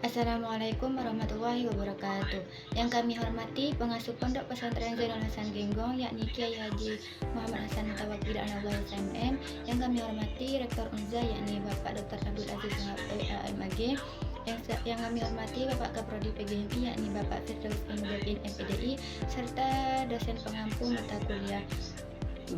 Assalamualaikum warahmatullahi wabarakatuh. Yang kami hormati pengasuh Pondok Pesantren Zainul Hasan Genggong, yakni Kiai Haji Muhammad Hasan Mutawakil Anallah SMM. Yang kami hormati Rektor Unza, yakni Bapak Dr. Abdul Aziz MAG. Yang kami hormati Bapak Kaprodi PGMI, yakni Bapak Firdaus Nurdin MPDI, serta dosen pengampu mata kuliah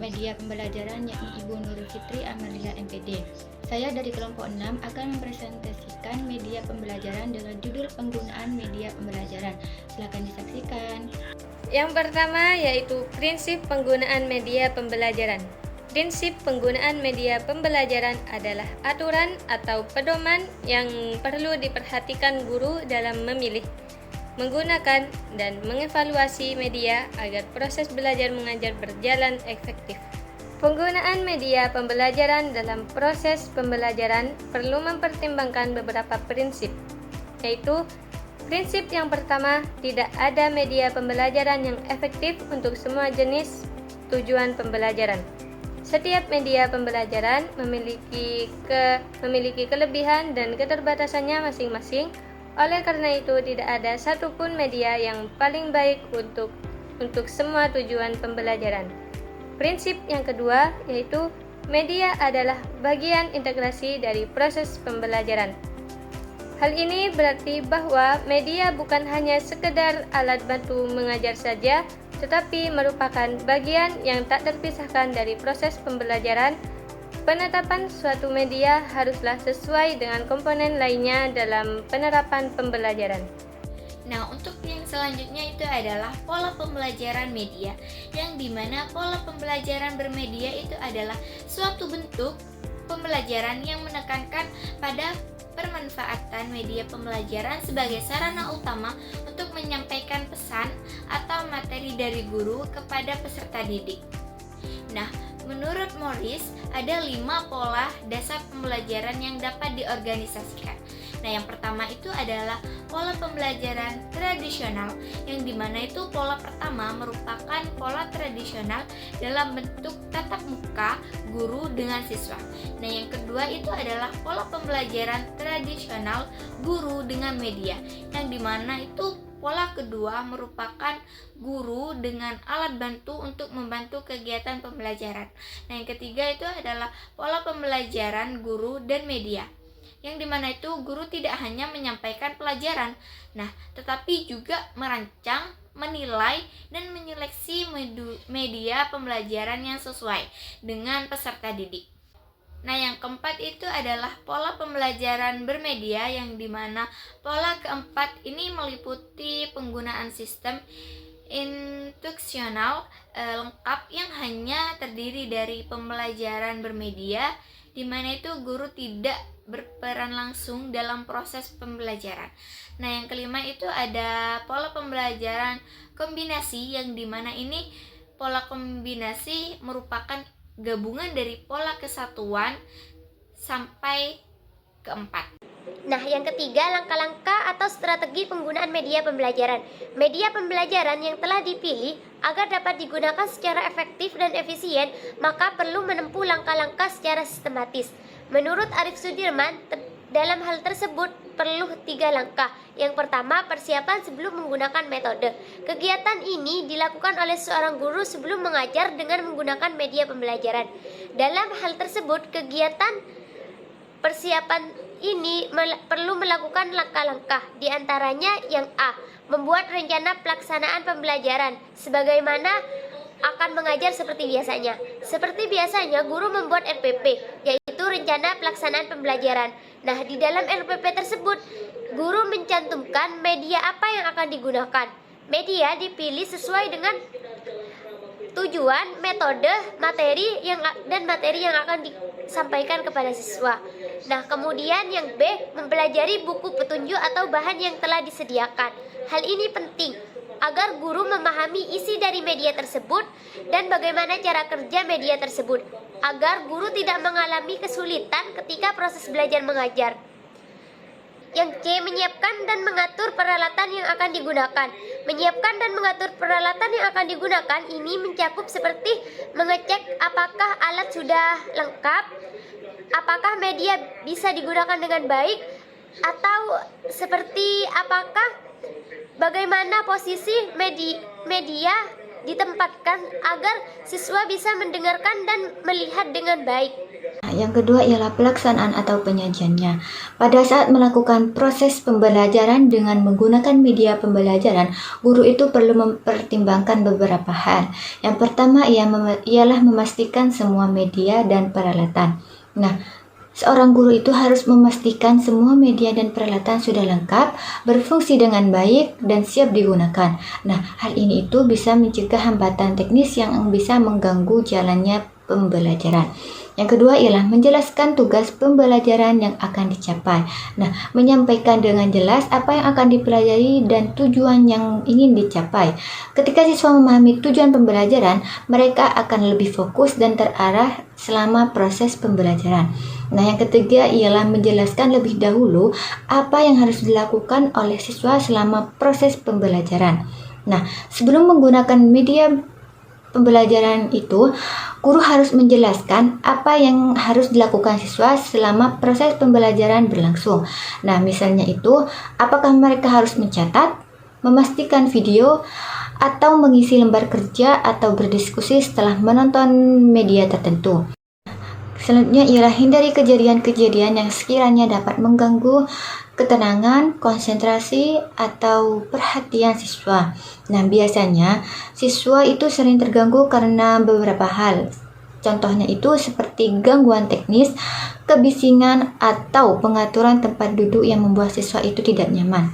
media pembelajaran, yakni Ibu Nurul Fitri Amalia MPD. Saya dari kelompok 6 akan mempresentasikan media pembelajaran dengan judul penggunaan media pembelajaran. Silakan disaksikan. Yang pertama yaitu prinsip penggunaan media pembelajaran. Prinsip penggunaan media pembelajaran adalah aturan atau pedoman yang perlu diperhatikan guru dalam memilih, menggunakan, dan mengevaluasi media agar proses belajar mengajar berjalan efektif. Penggunaan media pembelajaran dalam proses pembelajaran perlu mempertimbangkan beberapa prinsip, yaitu prinsip yang pertama, tidak ada media pembelajaran yang efektif untuk semua jenis tujuan pembelajaran. Setiap media pembelajaran memiliki kelebihan dan keterbatasannya masing-masing. Oleh karena itu, tidak ada satupun media yang paling baik untuk semua tujuan pembelajaran. Prinsip yang kedua yaitu media adalah bagian integrasi dari proses pembelajaran. Hal ini berarti bahwa media bukan hanya sekedar alat bantu mengajar saja, tetapi merupakan bagian yang tak terpisahkan dari proses pembelajaran. Penetapan suatu media haruslah sesuai dengan komponen lainnya dalam penerapan pembelajaran. Nah, untuk yang selanjutnya itu adalah pola pembelajaran media, yang dimana pola pembelajaran bermedia itu adalah suatu bentuk pembelajaran yang menekankan pada permanfaatan media pembelajaran sebagai sarana utama untuk menyampaikan pesan atau materi dari guru kepada peserta didik. Nah, menurut Morris, ada 5 pola dasar pembelajaran yang dapat diorganisasikan. Nah, yang pertama itu adalah pola pembelajaran tradisional, yang dimana itu pola pertama merupakan pola tradisional dalam bentuk tatap muka guru dengan siswa. Nah, yang kedua itu adalah pola pembelajaran tradisional guru dengan media, yang dimana itu pola kedua merupakan guru dengan alat bantu untuk membantu kegiatan pembelajaran. Nah, yang ketiga itu adalah pola pembelajaran guru dan media, yang dimana itu guru tidak hanya menyampaikan pelajaran, tetapi juga merancang, menilai, dan menyeleksi media pembelajaran yang sesuai dengan peserta didik. Nah, yang keempat itu adalah pola pembelajaran bermedia, yang dimana pola keempat ini meliputi penggunaan sistem instruksional lengkap yang hanya terdiri dari pembelajaran bermedia, di mana itu guru tidak berperan langsung dalam proses pembelajaran. Nah, yang kelima itu ada pola pembelajaran kombinasi, yang dimana ini pola kombinasi merupakan gabungan dari pola kesatuan sampai keempat. Nah, yang ketiga, langkah-langkah atau strategi penggunaan media pembelajaran. Media pembelajaran yang telah dipilih agar dapat digunakan secara efektif dan efisien, maka perlu menempuh langkah-langkah secara sistematis. Menurut Arif Sudirman, dalam hal tersebut perlu 3 langkah. Yang pertama, persiapan sebelum menggunakan metode. Kegiatan ini dilakukan oleh seorang guru sebelum mengajar dengan menggunakan media pembelajaran. Dalam hal tersebut, kegiatan persiapan ini perlu melakukan langkah-langkah. Di antaranya yang A, membuat rencana pelaksanaan pembelajaran sebagaimana akan mengajar seperti biasanya. Seperti biasanya, guru membuat RPP, yaitu rencana pelaksanaan pembelajaran. Nah, di dalam RPP tersebut, guru mencantumkan media apa yang akan digunakan. Media dipilih sesuai dengan tujuan, metode, materi yang akan disampaikan kepada siswa. Nah, kemudian yang B, mempelajari buku petunjuk atau bahan yang telah disediakan. Hal ini penting agar guru memahami isi dari media tersebut dan bagaimana cara kerja media tersebut, agar guru tidak mengalami kesulitan ketika proses belajar mengajar. Yang C, menyiapkan dan mengatur peralatan yang akan digunakan. Menyiapkan dan mengatur peralatan yang akan digunakan ini mencakup seperti mengecek apakah alat sudah lengkap, apakah media bisa digunakan dengan baik, Atau seperti apakah bagaimana posisi media ditempatkan agar siswa bisa mendengarkan dan melihat dengan baik? Yang kedua ialah pelaksanaan atau penyajiannya. Pada saat melakukan proses pembelajaran dengan menggunakan media pembelajaran, guru itu perlu mempertimbangkan beberapa hal. Yang pertama ialah memastikan semua media dan peralatan. Nah, seorang guru itu harus memastikan semua media dan peralatan sudah lengkap, berfungsi dengan baik, dan siap digunakan. Nah, hal ini itu bisa mencegah hambatan teknis yang bisa mengganggu jalannya pembelajaran. Yang kedua ialah menjelaskan tugas pembelajaran yang akan dicapai. Nah, menyampaikan dengan jelas apa yang akan dipelajari dan tujuan yang ingin dicapai. Ketika siswa memahami tujuan pembelajaran, mereka akan lebih fokus dan terarah selama proses pembelajaran. Nah, yang ketiga ialah menjelaskan lebih dahulu apa yang harus dilakukan oleh siswa selama proses pembelajaran. Nah, sebelum menggunakan media pembelajaran itu, guru harus menjelaskan apa yang harus dilakukan siswa selama proses pembelajaran berlangsung. Nah, misalnya itu, apakah mereka harus mencatat, memastikan video, atau mengisi lembar kerja atau berdiskusi setelah menonton media tertentu. Selanjutnya ialah hindari kejadian-kejadian yang sekiranya dapat mengganggu ketenangan, konsentrasi, atau perhatian siswa. Nah, biasanya siswa itu sering terganggu karena beberapa hal. Contohnya itu seperti gangguan teknis, kebisingan, atau pengaturan tempat duduk yang membuat siswa itu tidak nyaman.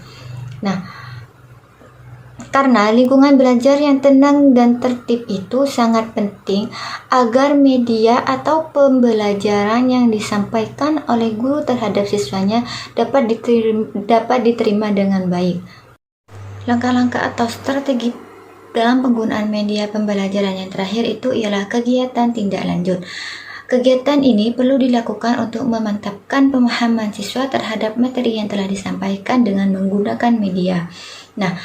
Nah, karena lingkungan belajar yang tenang dan tertib itu sangat penting agar media atau pembelajaran yang disampaikan oleh guru terhadap siswanya dapat diterima dengan baik. Langkah-langkah atau strategi dalam penggunaan media pembelajaran yang terakhir itu ialah kegiatan tindak lanjut. Kegiatan ini perlu dilakukan untuk memantapkan pemahaman siswa terhadap materi yang telah disampaikan dengan menggunakan media. Nah,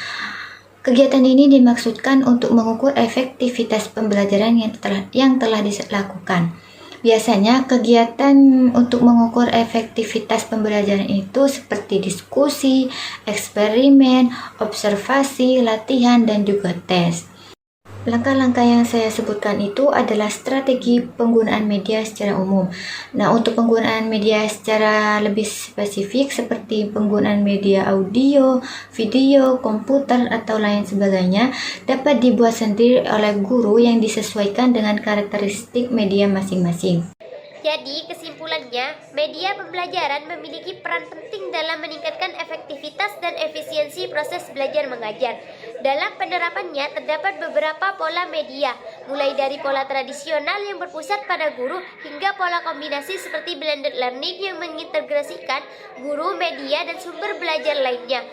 kegiatan ini dimaksudkan untuk mengukur efektivitas pembelajaran yang telah dilakukan. Biasanya kegiatan untuk mengukur efektivitas pembelajaran itu seperti diskusi, eksperimen, observasi, latihan, dan juga tes. Langkah-langkah yang saya sebutkan itu adalah strategi penggunaan media secara umum. Nah, untuk penggunaan media secara lebih spesifik seperti penggunaan media audio, video, komputer, atau lain sebagainya dapat dibuat sendiri oleh guru yang disesuaikan dengan karakteristik media masing-masing. Jadi, kesimpulannya, media pembelajaran memiliki peran penting dalam meningkatkan efektivitas dan efisiensi proses belajar mengajar. Dalam penerapannya, terdapat beberapa pola media, mulai dari pola tradisional yang berpusat pada guru hingga pola kombinasi seperti blended learning yang mengintegrasikan guru, media, dan sumber belajar lainnya.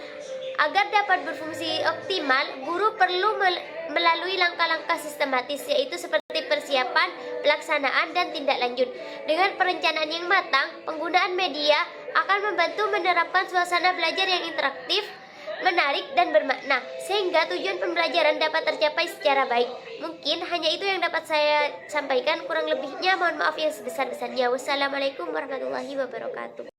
Agar dapat berfungsi optimal, guru perlu melalui langkah-langkah sistematis, yaitu seperti persiapan, pelaksanaan, dan tindak lanjut. Dengan perencanaan yang matang, penggunaan media akan membantu menerapkan suasana belajar yang interaktif, menarik, dan bermakna, sehingga tujuan pembelajaran dapat tercapai secara baik. Mungkin hanya itu yang dapat saya sampaikan, kurang lebihnya mohon maaf yang sebesar-besarnya. Wassalamualaikum warahmatullahi wabarakatuh.